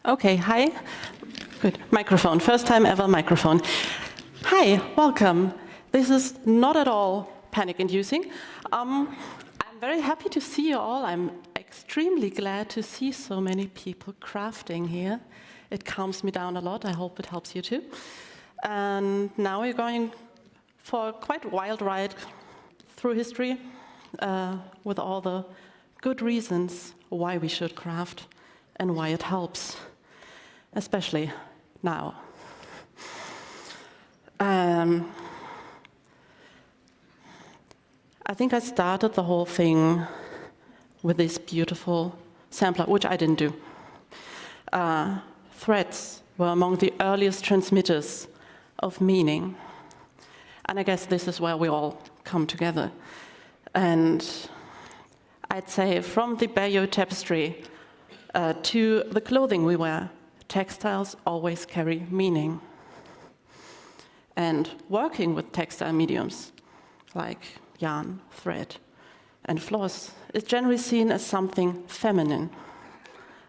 Okay, hi. Good. Microphone. First time ever microphone. Hi, welcome. This is not at all panic-inducing. I'm very happy to see you all. I'm extremely glad to see so many people crafting here. It calms me down a lot. I hope it helps you too. And now we're going for a quite wild ride through history with all the good reasons why we should craft and why it helps, especially now. I think I started the whole thing with this beautiful sampler, which I didn't do. Threads were among the earliest transmitters of meaning. And I guess this is where we all come together. And I'd say from the Bayeux tapestry to the clothing we wear, textiles always carry meaning. And working with textile mediums, like yarn, thread, and floss, is generally seen as something feminine,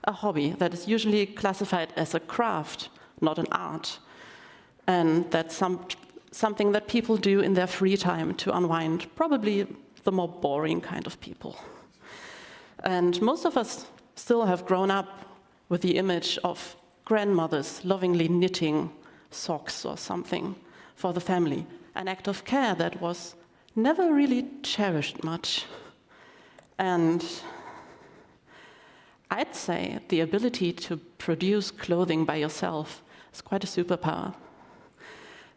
a hobby that is usually classified as a craft, not an art, and that's something that people do in their free time to unwind, probably the more boring kind of people. And most of us still have grown up with the image of grandmothers lovingly knitting socks or something for the family, an act of care that was never really cherished much. And I'd say the ability to produce clothing by yourself is quite a superpower.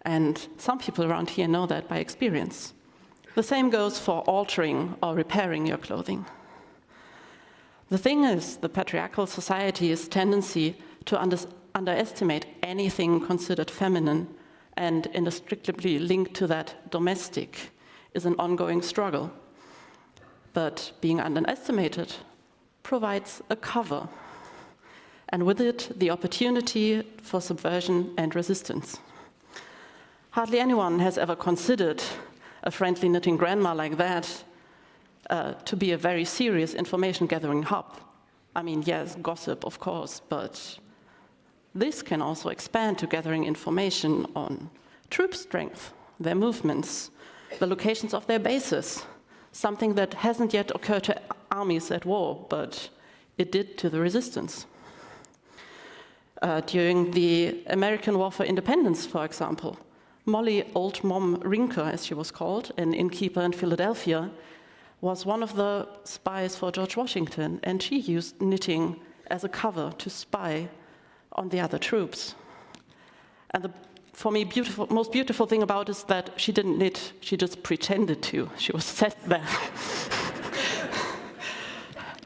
And some people around here know that by experience. The same goes for altering or repairing your clothing. The thing is, the patriarchal society's tendency to underestimate anything considered feminine and inextricably linked to that domestic is an ongoing struggle. But being underestimated provides a cover, and with it, the opportunity for subversion and resistance. Hardly anyone has ever considered a friendly knitting grandma like that to be a very serious information-gathering hub. I mean, yes, gossip, of course, but this can also expand to gathering information on troop strength, their movements, the locations of their bases, something that hasn't yet occurred to armies at war, but it did to the resistance. During the American War for Independence, for example, Molly Old Mom Rinker, as she was called, an innkeeper in Philadelphia, was one of the spies for George Washington, and she used knitting as a cover to spy on the other troops. And the, for me, most beautiful thing about it is that she didn't knit, she just pretended to. She was sat there.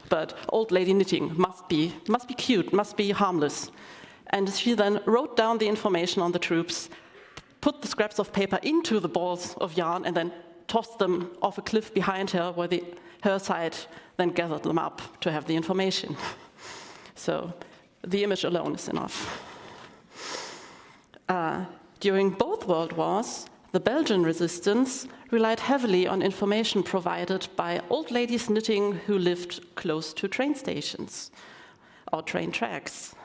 But old lady knitting must be cute, must be harmless. And she then wrote down the information on the troops, put the scraps of paper into the balls of yarn, and then tossed them off a cliff behind her, where her side then gathered them up to have the information. So the image alone is enough. During both World Wars, the Belgian resistance relied heavily on information provided by old ladies knitting who lived close to train stations or train tracks.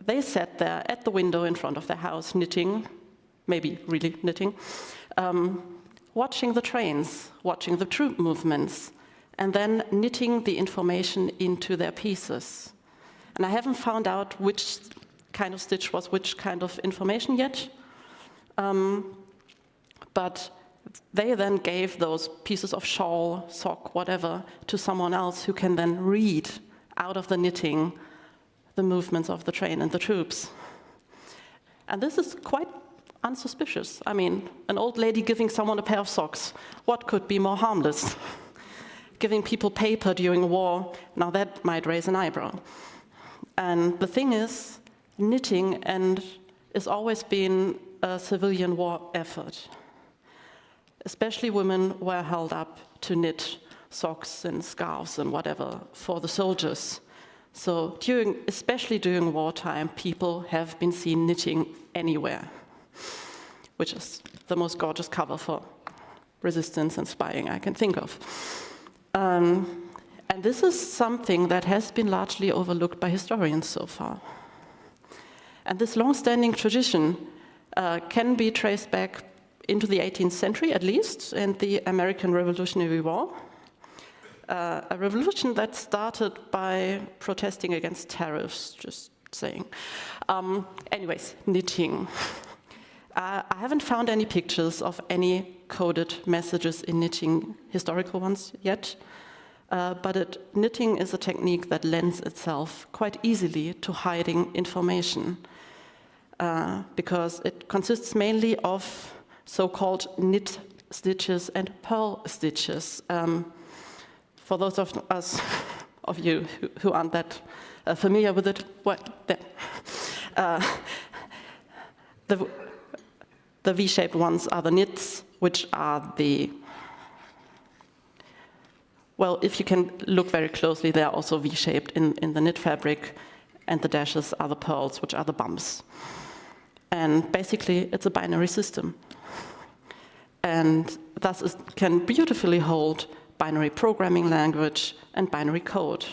They sat there at the window in front of their house knitting, maybe really knitting, watching the trains, watching the troop movements, and then knitting the information into their pieces. And I haven't found out which kind of stitch was which kind of information yet, but they then gave those pieces of shawl, sock, whatever, to someone else who can then read out of the knitting the movements of the train and the troops. And this is quite unsuspicious. I mean, an old lady giving someone a pair of socks, what could be more harmless? Giving people paper during war, now that might raise an eyebrow. And the thing is, knitting has always been a civilian war effort. Especially women were held up to knit socks and scarves and whatever for the soldiers. So especially during wartime, people have been seen knitting anywhere, which is the most gorgeous cover for resistance and spying I can think of. And this is something that has been largely overlooked by historians so far. And this long-standing tradition can be traced back into the 18th century, at least, and the American Revolutionary War. A revolution that started by protesting against tariffs, just saying. Anyways, knitting. I haven't found any pictures of any coded messages in knitting, historical ones yet, but knitting is a technique that lends itself quite easily to hiding information, because it consists mainly of so-called knit stitches and purl stitches. For those of you who aren't that familiar with it, the V-shaped ones are the knits, which are well, if you can look very closely, they are also V-shaped in the knit fabric, and the dashes are the purls, which are the bumps. And basically, it's a binary system. And thus it can beautifully hold binary programming language and binary code.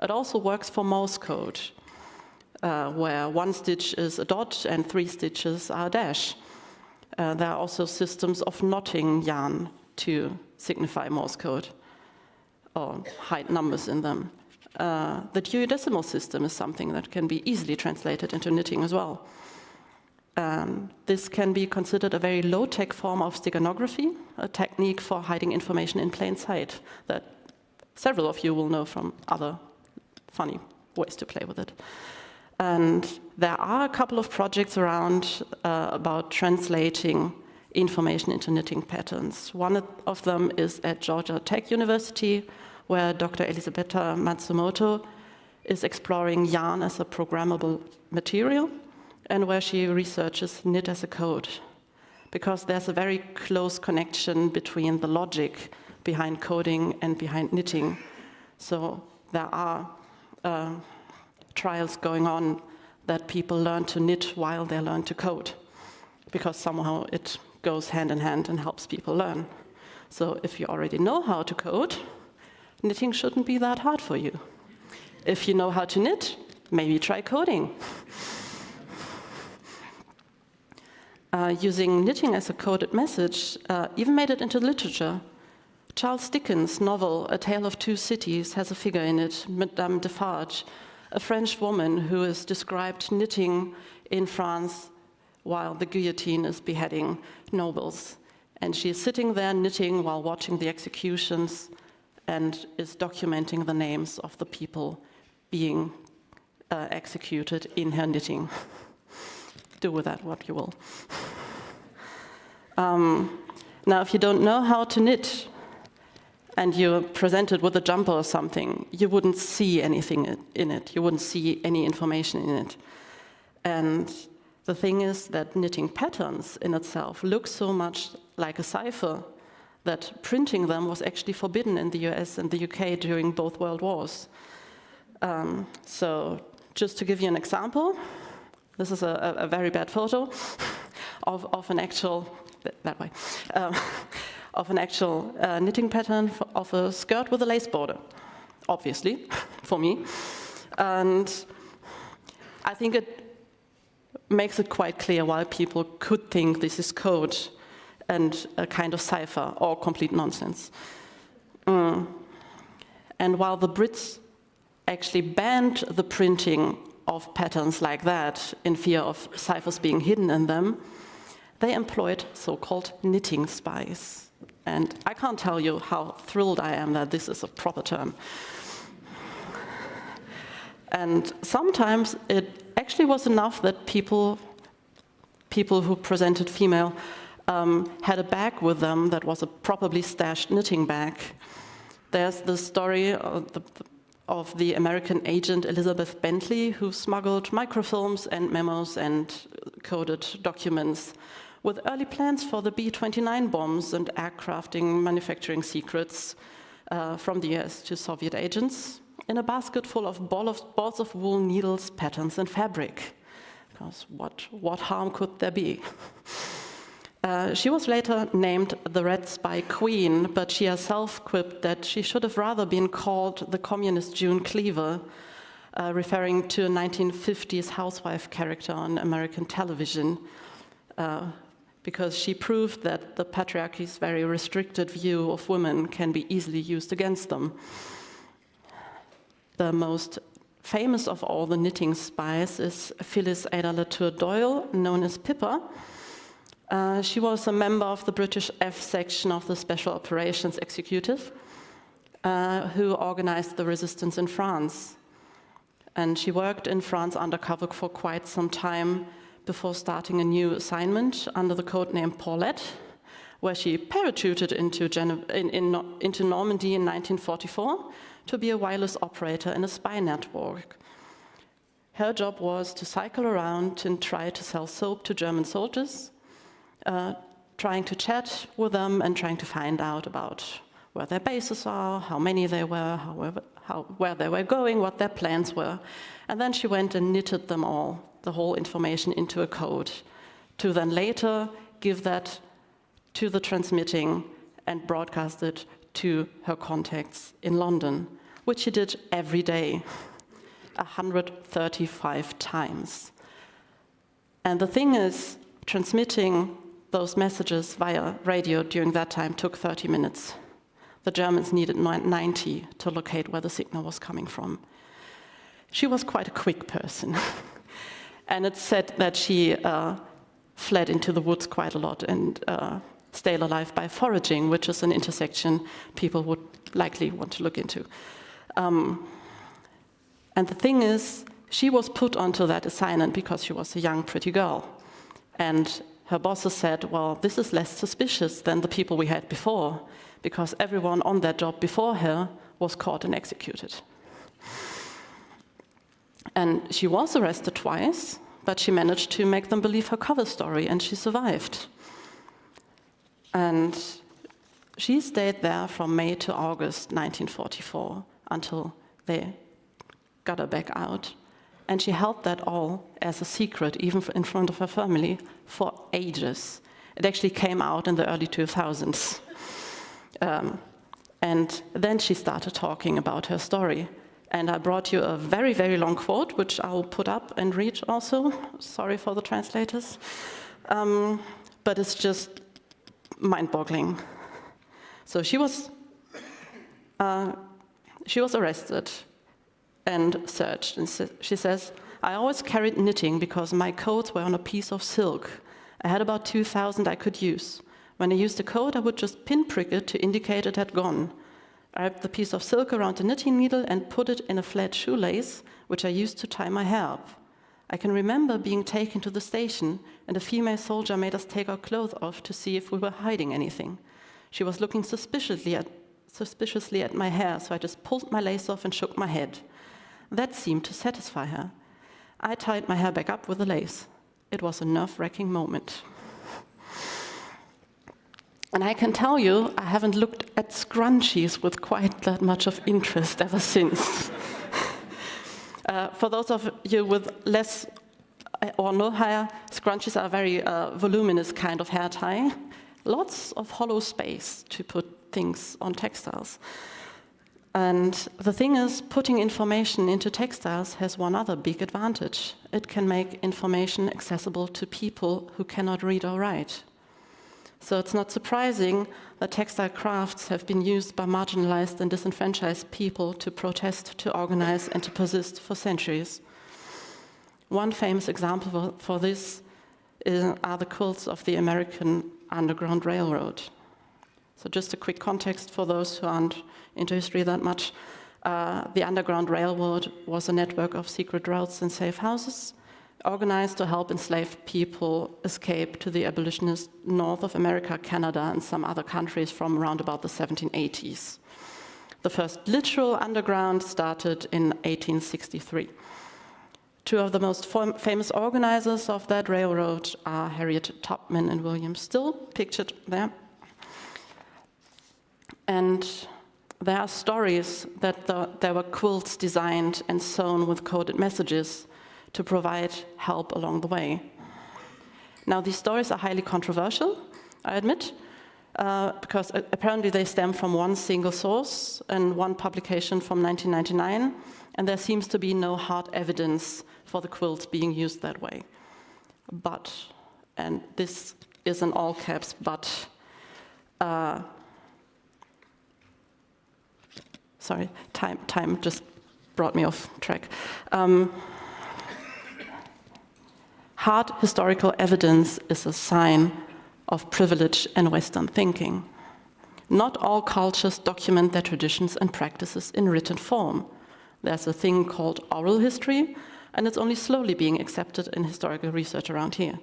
It also works for Morse code, where one stitch is a dot and 3 stitches are a dash. There are also systems of knotting yarn to signify Morse code or hide numbers in them. The Dewey Decimal System is something that can be easily translated into knitting as well. This can be considered a very low-tech form of steganography, a technique for hiding information in plain sight that several of you will know from other funny ways to play with it. And there are a couple of projects around about translating information into knitting patterns. One of them is at Georgia Tech University, where Dr. Elisabetta Matsumoto is exploring yarn as a programmable material, and where she researches knit as a code, because there's a very close connection between the logic behind coding and behind knitting. So there are trials going on that people learn to knit while they learn to code, because somehow it goes hand in hand and helps people learn. So if you already know how to code, knitting shouldn't be that hard for you. If you know how to knit, maybe try coding. Using knitting as a coded message even made it into literature. Charles Dickens' novel, A Tale of Two Cities, has a figure in it, Madame Defarge, a French woman who is described knitting in France while the guillotine is beheading nobles. And she is sitting there knitting while watching the executions and is documenting the names of the people being executed in her knitting. Do with that what you will. Now, if you don't know how to knit and you're presented with a jumper or something, you wouldn't see anything in it. You wouldn't see any information in it. And the thing is that knitting patterns in itself look so much like a cipher that printing them was actually forbidden in the US and the UK during both World Wars. So just to give you an example, this is a very bad photo of an actual, of an actual knitting pattern of a skirt with a lace border, obviously, for me. And I think it makes it quite clear why people could think this is code and a kind of cipher or complete nonsense. And while the Brits actually banned the printing of patterns like that in fear of ciphers being hidden in them, they employed so-called knitting spies. And I can't tell you how thrilled I am that this is a proper term. And sometimes it actually was enough that people who presented female had a bag with them that was a properly stashed knitting bag. There's the story of the American agent Elizabeth Bentley, who smuggled microfilms and memos and coded documents with early plans for the B-29 bombs and aircrafting manufacturing secrets from the US to Soviet agents in a basket full of balls of wool, needles, patterns, and fabric. Because what harm could there be? She was later named the Red Spy Queen, but she herself quipped that she should have rather been called the Communist June Cleaver, referring to a 1950s housewife character on American television, because she proved that the patriarchy's very restricted view of women can be easily used against them. The most famous of all the knitting spies is Phyllis Ada Latour Doyle, known as Pippa. She was a member of the British F section of the Special Operations Executive, who organized the resistance in France. And she worked in France undercover for quite some time before starting a new assignment under the codename Paulette, where she parachuted into Normandy in 1944 to be a wireless operator in a spy network. Her job was to cycle around and try to sell soap to German soldiers, trying to chat with them and trying to find out about where their bases are, how many they were, where they were going, what their plans were. And then she went and knitted them all, the whole information, into a code, to then later give that to the transmitting and broadcast it to her contacts in London, which she did every day, 135 times. And the thing is, transmitting those messages via radio during that time took 30 minutes. The Germans needed 90 to locate where the signal was coming from. She was quite a quick person. And it's said that she fled into the woods quite a lot and stayed alive by foraging, which is an intersection people would likely want to look into. And the thing is, she was put onto that assignment because she was a young, pretty girl. And her bosses said, well, this is less suspicious than the people we had before, because everyone on that job before her was caught and executed. And she was arrested twice, but she managed to make them believe her cover story, and she survived. And she stayed there from May to August 1944 until they got her back out. And she held that all as a secret, even in front of her family, for ages. It actually came out in the early 2000s. And then she started talking about her story. And I brought you a very, very long quote, which I'll put up and read also. Sorry for the translators. But it's just mind-boggling. So she was arrested and searched. And she says, I always carried knitting because my coats were on a piece of silk. I had about 2,000 I could use. When I used a coat, I would just pinprick it to indicate it had gone. I wrapped the piece of silk around the knitting needle and put it in a flat shoelace, which I used to tie my hair up. I can remember being taken to the station, and a female soldier made us take our clothes off to see if we were hiding anything. She was looking suspiciously at my hair, so I just pulled my lace off and shook my head. That seemed to satisfy her. I tied my hair back up with the lace. It was a nerve-wracking moment. And I can tell you, I haven't looked at scrunchies with quite that much of interest ever since. For those of you with less or no hair, scrunchies are a very voluminous kind of hair tie. Lots of hollow space to put things on textiles. And the thing is, putting information into textiles has one other big advantage. It can make information accessible to people who cannot read or write. So it's not surprising that textile crafts have been used by marginalized and disenfranchised people to protest, to organize, and to persist for centuries. One famous example for this are the quilts of the American Underground Railroad. So just a quick context for those who aren't into history that much. The Underground Railroad was a network of secret routes and safe houses organized to help enslaved people escape to the abolitionists north of America, Canada, and some other countries from around about the 1780s. The first literal underground started in 1863. Two of the most famous organizers of that railroad are Harriet Tubman and William Still, pictured there. And there are stories that there were quilts designed and sewn with coded messages to provide help along the way. Now, these stories are highly controversial, I admit, because apparently they stem from one single source and one publication from 1999, And there seems to be no hard evidence for the quilts being used that way. But, and this is in all caps, but, sorry, time just brought me off track. Hard historical evidence is a sign of privilege and Western thinking. Not all cultures document their traditions and practices in written form. There's a thing called oral history, and it's only slowly being accepted in historical research around here.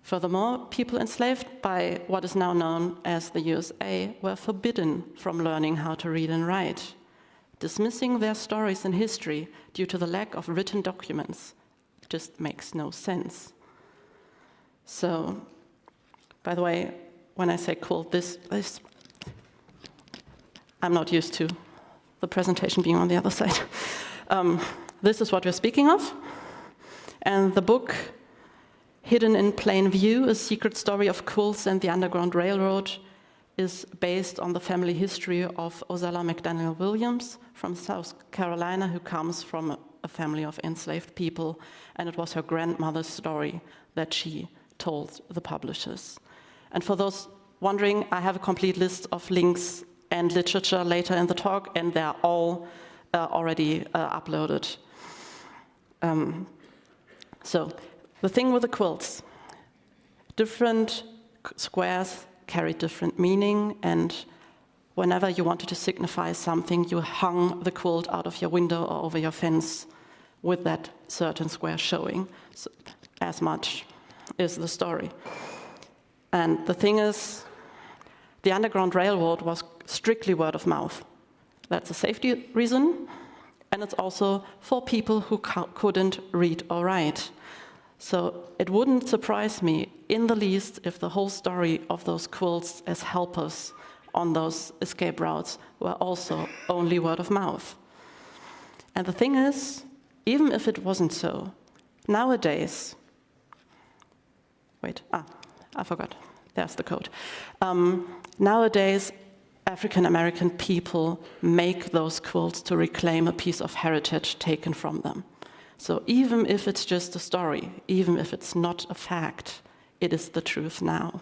Furthermore, people enslaved by what is now known as the USA were forbidden from learning how to read and write. Dismissing their stories and history due to the lack of written documents just makes no sense. So, by the way, when I say quilt, this I'm not used to the presentation being on the other side. This is what we're speaking of. And the book, Hidden in Plain View, A Secret Story of Quilts and the Underground Railroad, is based on the family history of Ozella McDaniel Williams from South Carolina, who comes from a family of enslaved people, and it was her grandmother's story that she told the publishers. And for those wondering, I have a complete list of links and literature later in the talk, and they're all already uploaded. So, the thing with the quilts, different squares carry different meaning, and whenever you wanted to signify something, you hung the quilt out of your window or over your fence with that certain square showing. So, as much is the story. And the thing is, the Underground Railroad was strictly word of mouth. That's a safety reason, and it's also for people who couldn't read or write. So it wouldn't surprise me in the least if the whole story of those quilts as helpers on those escape routes were also only word of mouth. And the thing is, even if it wasn't so, nowadays, I forgot, there's the code. Nowadays, African American people make those quilts to reclaim a piece of heritage taken from them. So even if it's just a story, even if it's not a fact, it is the truth now.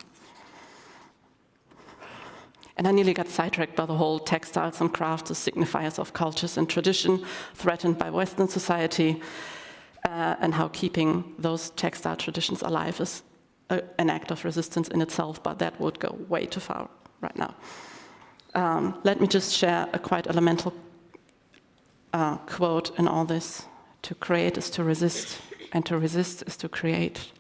And I nearly got sidetracked by the whole textiles and crafts as signifiers of cultures and tradition threatened by Western society, and how keeping those textile traditions alive is an act of resistance in itself, but that would go way too far right now. Let me just share a quite elemental quote in all this. To create is to resist, and to resist is to create.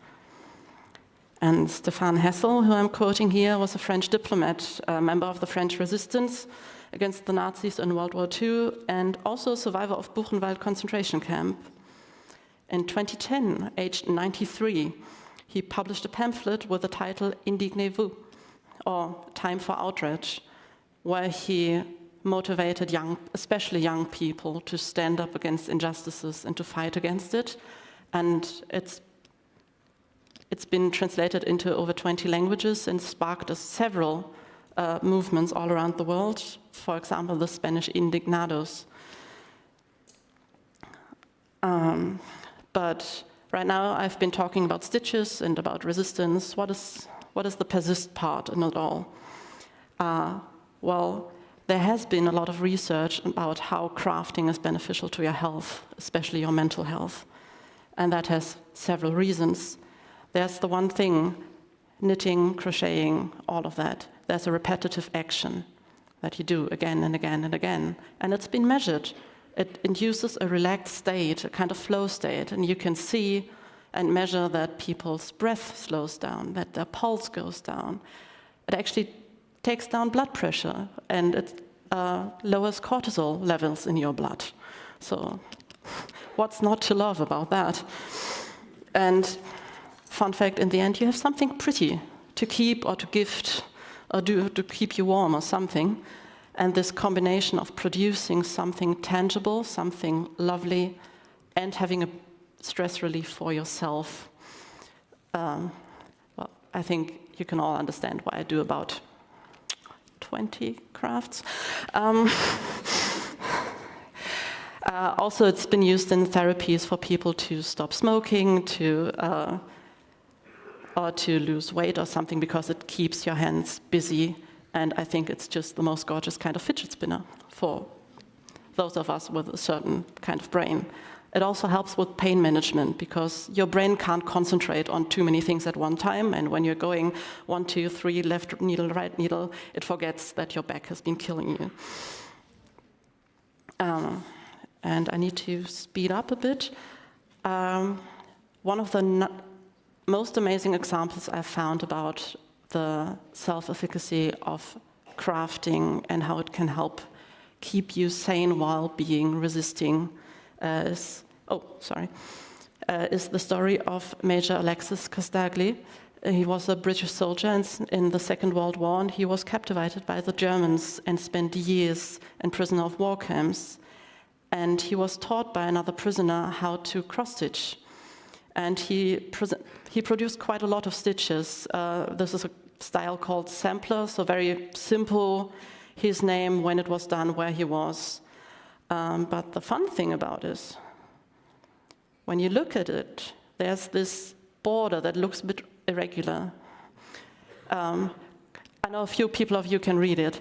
And Stéphane Hessel, who I'm quoting here, was a French diplomat, a member of the French resistance against the Nazis in World War II, and also a survivor of Buchenwald concentration camp. In 2010, aged 93, he published a pamphlet with the title Indignez-vous, or Time for Outrage, where he motivated especially young people to stand up against injustices and to fight against it. And it's been translated into over 20 languages and sparked several movements all around the world. For example, the Spanish Indignados. But right now I've been talking about stitches and about resistance. What is the persist part in it all? Well, there has been a lot of research about how crafting is beneficial to your health, especially your mental health. And that has several reasons. There's the one thing, knitting, crocheting, all of that. There's a repetitive action that you do again and again and again. And it's been measured. It induces a relaxed state, a kind of flow state. And you can see and measure that people's breath slows down, that their pulse goes down. It actually takes down blood pressure, and it lowers cortisol levels in your blood. So what's not to love about that? And fun fact, in the end, you have something pretty to keep or to gift or to keep you warm or something. And this combination of producing something tangible, something lovely, and having a stress relief for yourself, well, I think you can all understand why I do about 20 crafts. Also, it's been used in therapies for people to stop smoking, or to lose weight or something, because it keeps your hands busy. And I think it's just the most gorgeous kind of fidget spinner for those of us with a certain kind of brain. It also helps with pain management, because your brain can't concentrate on too many things at one time, and when you're going 1, 2, 3, left needle, right needle, it forgets that your back has been killing you. And I need to speed up a bit. One of the most amazing examples I've found about the self-efficacy of crafting and how it can help keep you sane while being resisting is the story of Major Alexis Castagli. He was a British soldier in the Second World War, and he was captivated by the Germans and spent years in prisoner of war camps. And he was taught by another prisoner how to cross-stitch. And he produced quite a lot of stitches. This is a style called sampler, so very simple, his name, when it was done, where he was. But the fun thing about it, when you look at it, there's this border that looks a bit irregular. I know a few people of you can read it.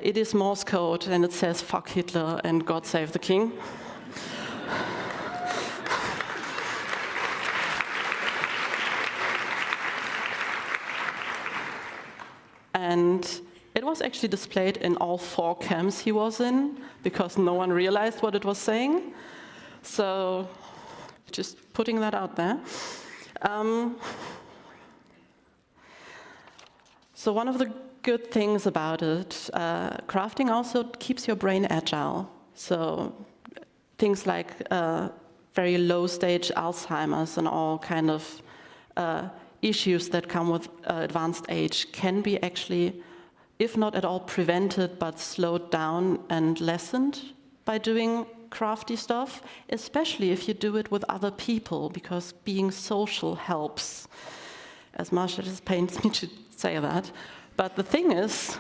It is Morse code, and it says "fuck Hitler" and "God save the king." And it was actually displayed in all 4 camps he was in, because no one realized what it was saying. So, just putting that out there. So one of the good things about it, crafting also keeps your brain agile. So things like very low stage Alzheimer's and all kind of issues that come with advanced age can be actually, if not at all prevented, but slowed down and lessened by doing crafty stuff, especially if you do it with other people, because being social helps. As much as it pains me to say that. But the thing is,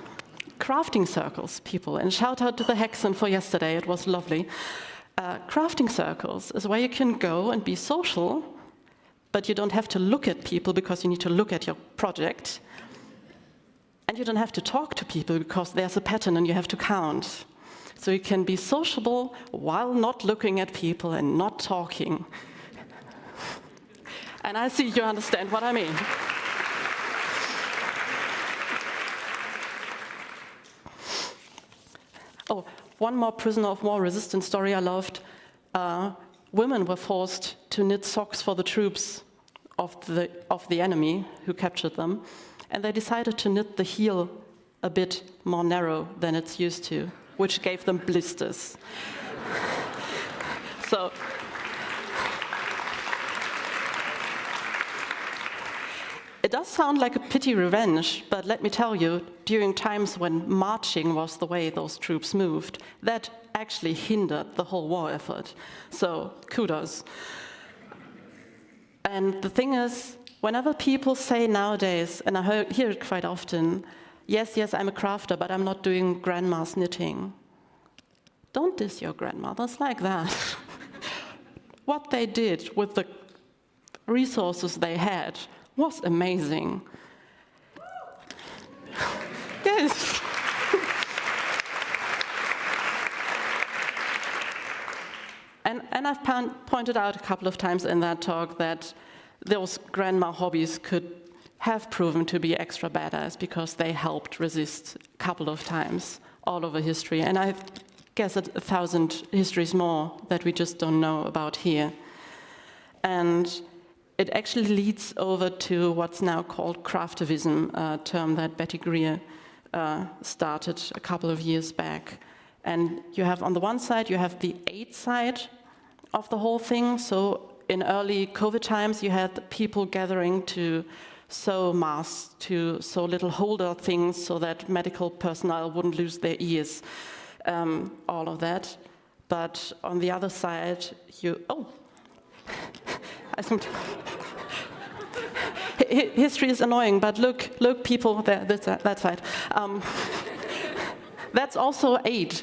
crafting circles, people, and shout out to the Hexen for yesterday, it was lovely. Crafting circles is where you can go and be social, but you don't have to look at people because you need to look at your project. And you don't have to talk to people because there's a pattern and you have to count. So you can be sociable while not looking at people and not talking. And I see you understand what I mean. Oh, one more prisoner of war resistance story I loved. Women were forced to knit socks for the troops of the enemy who captured them, and they decided to knit the heel a bit more narrow than it's used to, which gave them blisters. So, it does sound like a pity revenge, but let me tell you, during times when marching was the way those troops moved, that actually hindered the whole war effort. So, kudos. And the thing is, whenever people say nowadays, and I hear it quite often, yes, I'm a crafter, but I'm not doing grandma's knitting. Don't diss your grandmothers like that. What they did with the resources they had was amazing. Yes. And I've pointed out a couple of times in that talk that those grandma hobbies could have proven to be extra badass because they helped resist a couple of times all over history. And I guess 1,000 histories more that we just don't know about here. And it actually leads over to what's now called craftivism, a term that Betty Greer started a couple of years back. And you have, on the one side, you have the aid side of the whole thing. So in early COVID times, you had people gathering to sew masks, to sew little holder things so that medical personnel wouldn't lose their ears, all of that. But on the other side, history is annoying, but look, people, there, that side. That's also aid,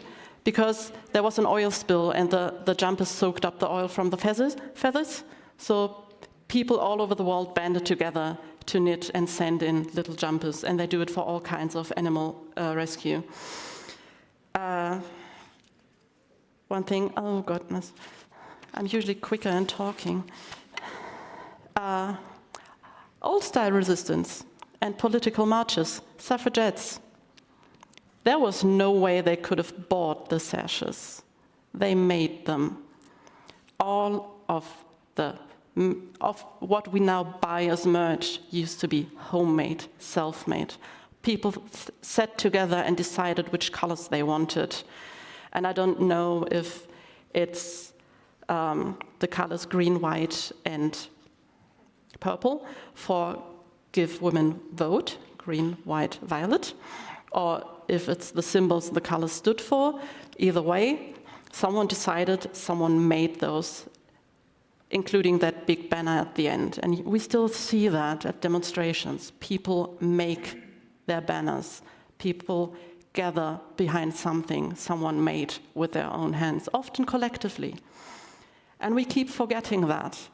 because there was an oil spill and the jumpers soaked up the oil from the feathers. So people all over the world banded together to knit and send in little jumpers, and they do it for all kinds of animal rescue. One thing, oh goodness, I'm usually quicker in talking. Old-style resistance and political marches, suffragettes. There was no way they could have bought the sashes. They made them. All of what we now buy as merch used to be homemade, self-made. People sat together and decided which colors they wanted. And I don't know if it's the colors green, white, and purple for give women vote, green, white, violet, or if it's the symbols the colors stood for. Either way, someone decided, someone made those, including that big banner at the end. And we still see that at demonstrations. People make their banners. People gather behind something someone made with their own hands, often collectively. And we keep forgetting that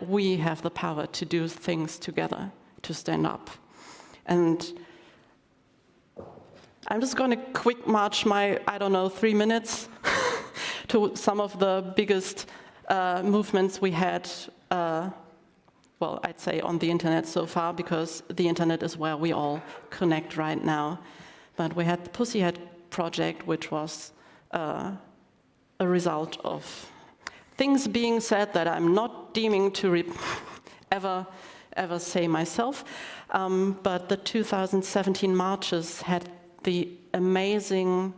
we have the power to do things together, to stand up. And I'm just going to quick march my, 3 minutes to some of the biggest movements we had, I'd say on the internet so far, because the internet is where we all connect right now. But we had the Pussyhead project, which was a result of things being said that I'm not deeming to ever say myself. But the 2017 marches had the amazing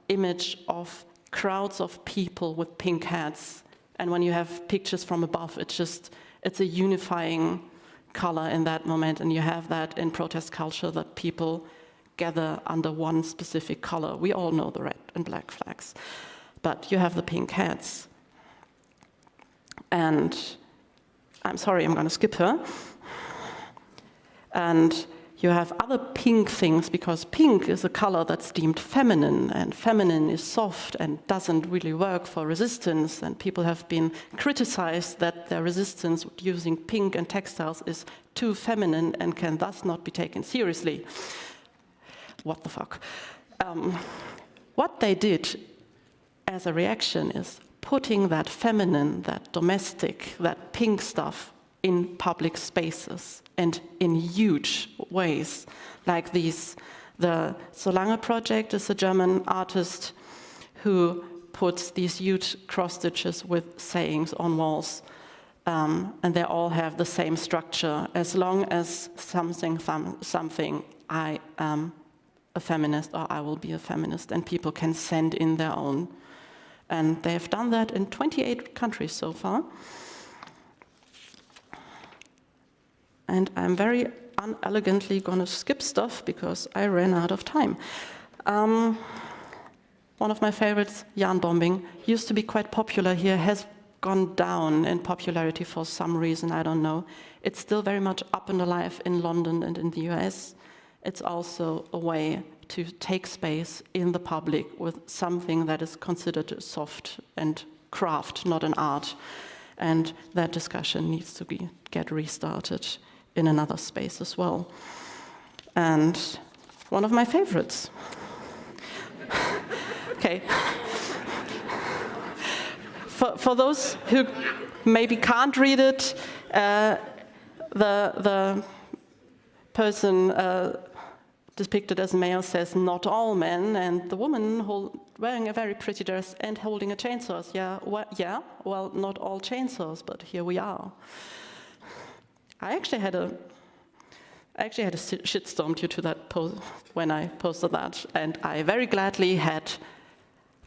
image of crowds of people with pink hats. And when you have pictures from above, it's a unifying color in that moment. And you have that in protest culture, that people gather under one specific color. We all know the red and black flags, but you have the pink hats. And I'm sorry, I'm going to skip her. And you have other pink things, because pink is a color that's deemed feminine, and feminine is soft and doesn't really work for resistance, and people have been criticized that their resistance using pink and textiles is too feminine and can thus not be taken seriously. What the fuck? What they did as a reaction is putting that feminine, that domestic, that pink stuff in public spaces and in huge ways, like these. The Solange project is a German artist who puts these huge cross stitches with sayings on walls, and they all have the same structure. As long as something, I am a feminist, or I will be a feminist, and people can send in their own. And they have done that in 28 countries so far. And I'm very unelegantly going to skip stuff because I ran out of time. One of my favorites, yarn bombing, used to be quite popular here, has gone down in popularity for some reason, I don't know. It's still very much up and alive in London and in the US. It's also a way to take space in the public with something that is considered soft and craft, not an art. And that discussion needs to get restarted in another space as well. And one of my favorites. Okay. For those who maybe can't read it, the person depicted as male says, "Not all men," and the woman wearing a very pretty dress and holding a chainsaw. Well, not all chainsaws, but here we are. I actually had a shitstorm due to that post when I posted that, and I very gladly had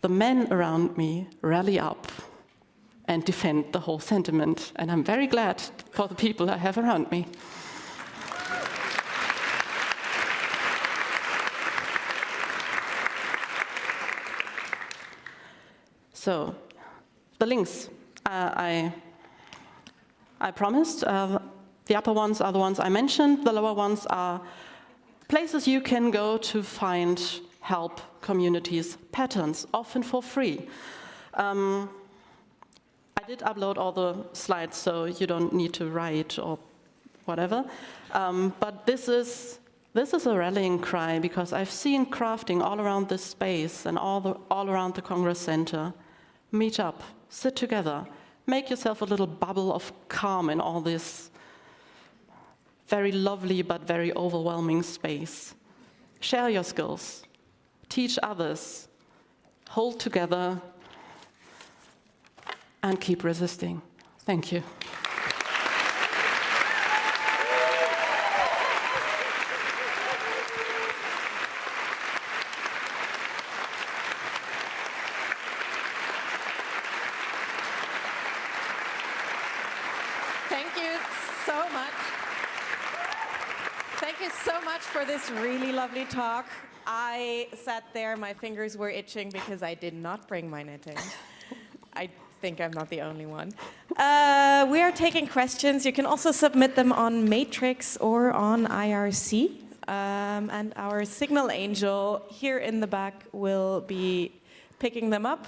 the men around me rally up and defend the whole sentiment, and I'm very glad for the people I have around me. So, the links. I promised. The upper ones are the ones I mentioned. The lower ones are places you can go to find help communities patterns, often for free. I did upload all the slides, so you don't need to write or whatever. But this is a rallying cry, because I've seen crafting all around this space and all around the Congress Center. Meet up, sit together, make yourself a little bubble of calm in all this very lovely but very overwhelming space. Share your skills, teach others, hold together, and keep resisting. Thank you. Thank you so much. Thank you so much for this really lovely talk. I sat there, my fingers were itching because I did not bring my knitting. I think I'm not the only one. We are taking questions. You can also submit them on Matrix or on IRC. And our signal angel here in the back will be picking them up.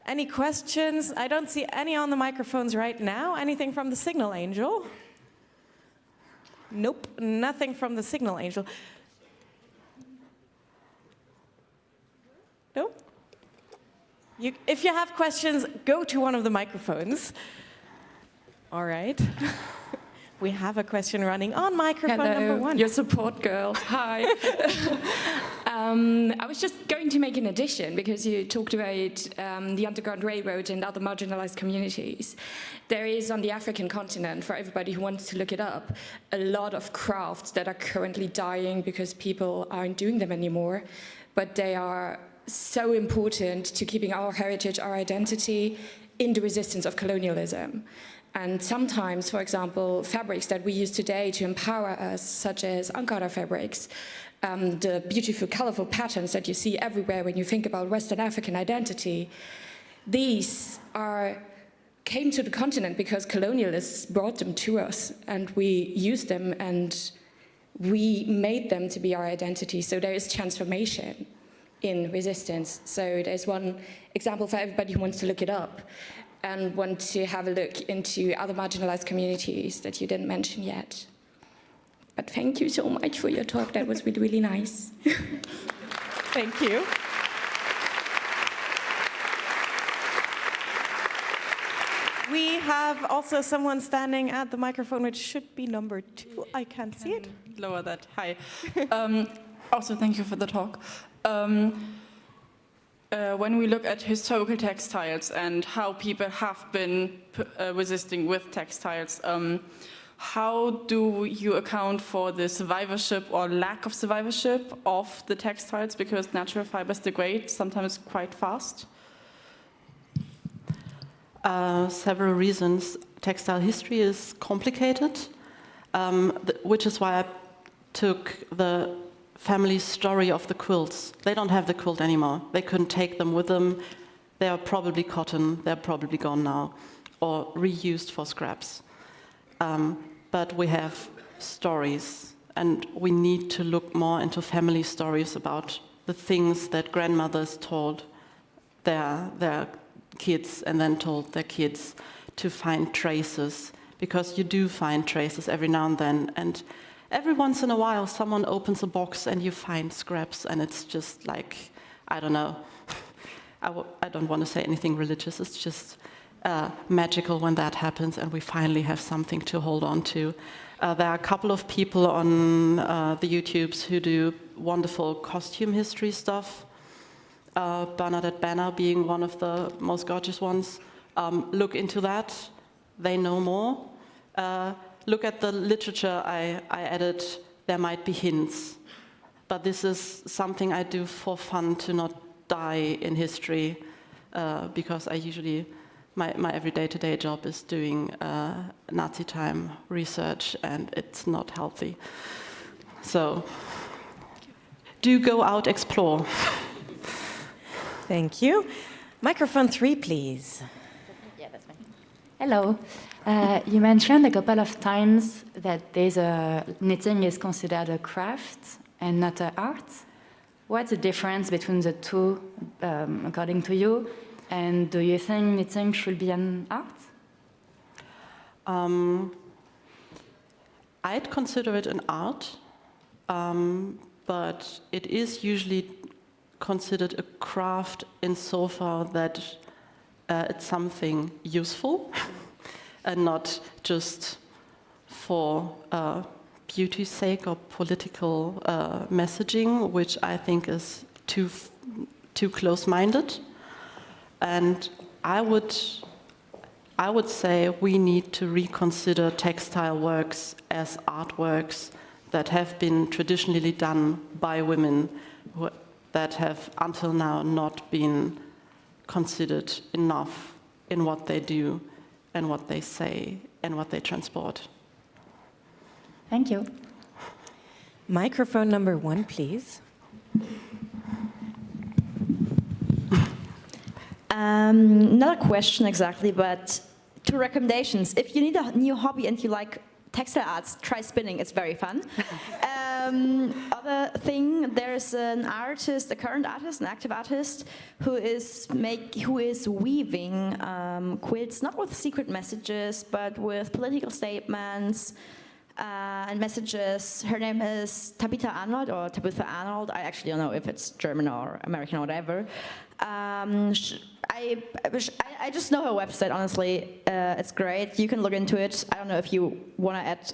Any questions? I don't see any on the microphones right now. Anything from the signal angel? Nope, nothing from the signal angel. Nope. If you have questions, go to one of the microphones. All right. We have a question running on microphone number 1. Your support girl. Hi. I was just going to make an addition, because you talked about the Underground Railroad and other marginalized communities. There is, on the African continent, for everybody who wants to look it up, a lot of crafts that are currently dying because people aren't doing them anymore. But they are so important to keeping our heritage, our identity, in the resistance of colonialism. And sometimes, for example, fabrics that we use today to empower us, such as Ankara fabrics, the beautiful, colorful patterns that you see everywhere when you think about Western African identity, these came to the continent because colonialists brought them to us, and we used them and we made them to be our identity. So there is transformation in resistance. So there's one example for everybody who wants to look it up and want to have a look into other marginalized communities that you didn't mention yet. But thank you so much for your talk. That was really, really nice. Thank you. We have also someone standing at the microphone, which should be number 2. I can't see it. Lower that. Hi. Also, thank you for the talk. When we look at historical textiles and how people have been resisting with textiles, how do you account for the survivorship or lack of survivorship of the textiles? Because natural fibers degrade sometimes quite fast. Several reasons. Textile history is complicated, which is why I took the family story of the quilts. They don't have the quilt anymore. They couldn't take them with them. They are probably cotton. They're probably gone now, or reused for scraps. But we have stories, and we need to look more into family stories about the things that grandmothers told their kids and then told their kids, to find traces, because you do find traces every now and then. And every once in a while, someone opens a box and you find scraps, and it's just like, I don't know. I don't want to say anything religious. It's just magical when that happens, and we finally have something to hold on to. There are a couple of people on the YouTubes who do wonderful costume history stuff. Bernadette Banner being one of the most gorgeous ones. Look into that. They know more. Look at the literature I added. There might be hints. But this is something I do for fun, to not die in history, because I usually, my every day-to-day job is doing Nazi time research, and it's not healthy. So do go out, explore. Thank you. Microphone 3, please. Yeah, that's fine. Hello. You mentioned a couple of times that knitting is considered a craft and not an art. What's the difference between the two, according to you? And do you think knitting should be an art? I'd consider it an art, but it is usually considered a craft insofar that it's something useful and not just for beauty's sake or political messaging, which I think is too close-minded. And I would say we need to reconsider textile works as artworks that have been traditionally done by women that have until now not been considered enough in what they do and what they say and what they transport. Thank you. Microphone number 1, please. Not a question exactly, but 2 recommendations. If you need a new hobby and you like textile arts, try spinning, it's very fun. Other thing, there's an artist, a current artist, an active artist, who is weaving quilts, not with secret messages, but with political statements and messages. Her name is Tabitha Arnold, or Tabitha Arnold. I actually don't know if it's German or American or whatever. I just know her website, honestly. It's great. You can look into it. I don't know if you want to add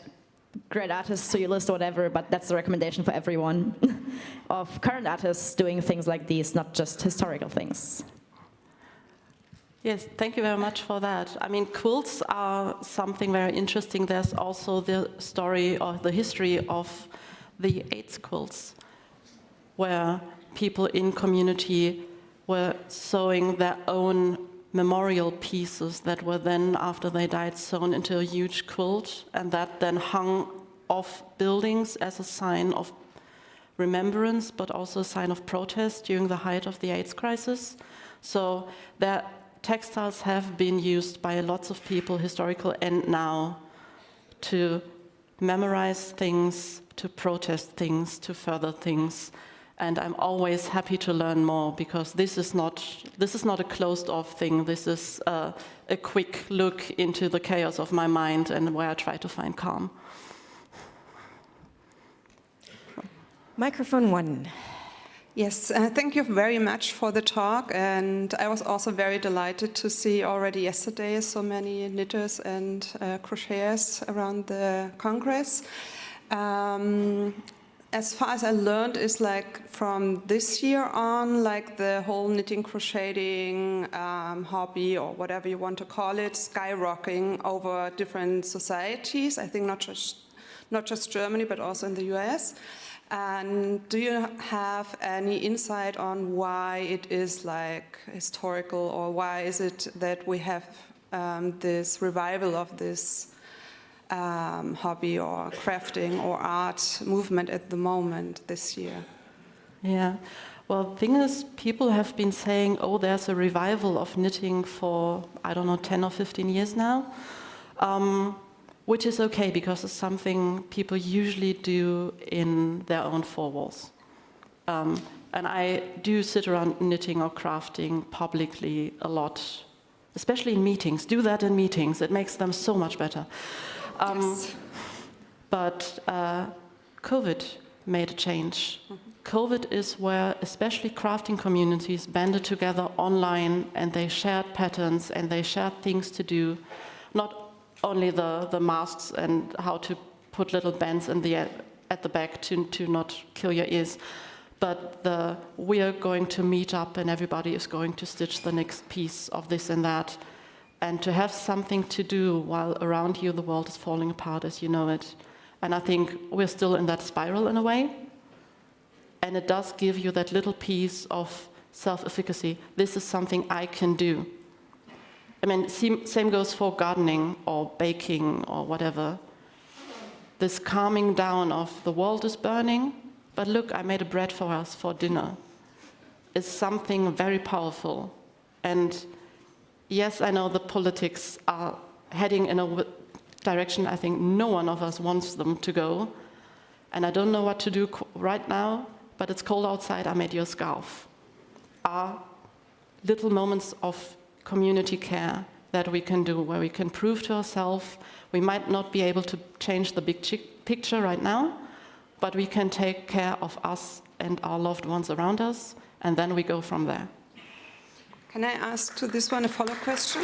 great artists to your list or whatever, but that's the recommendation for everyone of current artists doing things like these, not just historical things. Yes, thank you very much for that. I mean, quilts are something very interesting. There's also the story or the history of the AIDS quilts, where people in community were sewing their own memorial pieces that were then, after they died, sewn into a huge quilt, and that then hung off buildings as a sign of remembrance, but also a sign of protest during the height of the AIDS crisis. So their textiles have been used by lots of people, historical and now, to memorize things, to protest things, to further things. And I'm always happy to learn more, because this is not a closed-off thing. This is a quick look into the chaos of my mind and where I try to find calm. Microphone 1. Yes, thank you very much for the talk, and I was also very delighted to see already yesterday so many knitters and crocheters around the Congress. As far as I learned, is like from this year on, like the whole knitting, crocheting hobby, or whatever you want to call it, skyrocketing over different societies. I think not just Germany, but also in the US. And do you have any insight on why it is like historical, or why is it that we have this revival of this hobby or crafting or art movement at the moment this year? Yeah, well, the thing is, people have been saying, oh, there's a revival of knitting for, I don't know, 10 or 15 years now, which is okay, because it's something people usually do in their own four walls. And I do sit around knitting or crafting publicly a lot, especially in meetings. Do that in meetings, it makes them so much better. Yes. But COVID made a change. COVID is where especially crafting communities banded together online, and they shared patterns and they shared things to do. Not only the masks and how to put little bands in at the back to not kill your ears, but we are going to meet up and everybody is going to stitch the next piece of this and that. And to have something to do while around you the world is falling apart as you know it. And I think we're still in that spiral in a way. And it does give you that little piece of self-efficacy. This is something I can do. I mean, same goes for gardening or baking or whatever. This calming down of the world is burning, but look, I made a bread for us for dinner. It's something very powerful. And yes, I know the politics are heading in a direction I think no one of us wants them to go. And I don't know what to do right now, but it's cold outside, I made you a scarf, are little moments of community care that we can do, where we can prove to ourselves we might not be able to change the big picture right now, but we can take care of us and our loved ones around us, and then we go from there. Can I ask to this one a follow-up question?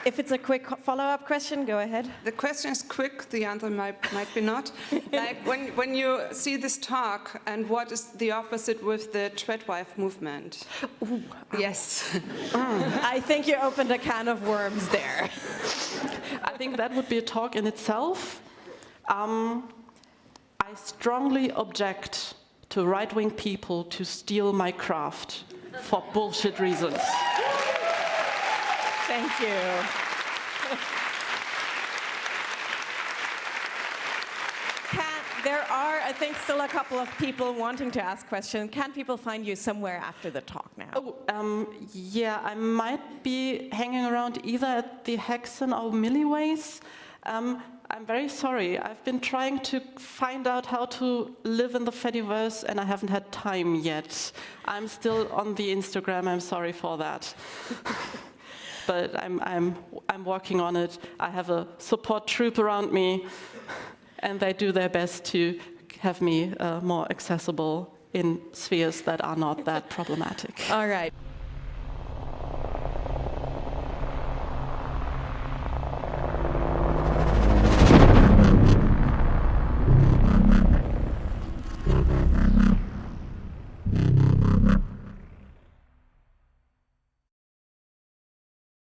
If it's a quick follow-up question, go ahead. The question is quick, the answer might be not. Like when you see this talk, and what is the opposite with the Treadwife movement? Ooh. Yes. I think you opened a can of worms there. I think that would be a talk in itself. I strongly object to right-wing people to steal my craft for bullshit reasons. Thank you. There are, I think, still a couple of people wanting to ask questions. Can people find you somewhere after the talk now? Oh, yeah, I might be hanging around either at the Hexen or Milliways. I'm very sorry. I've been trying to find out how to live in the Fediverse, and I haven't had time yet. I'm still on the Instagram. I'm sorry for that. But I'm working on it. I have a support troop around me, and they do their best to have me more accessible in spheres that are not that problematic. All right.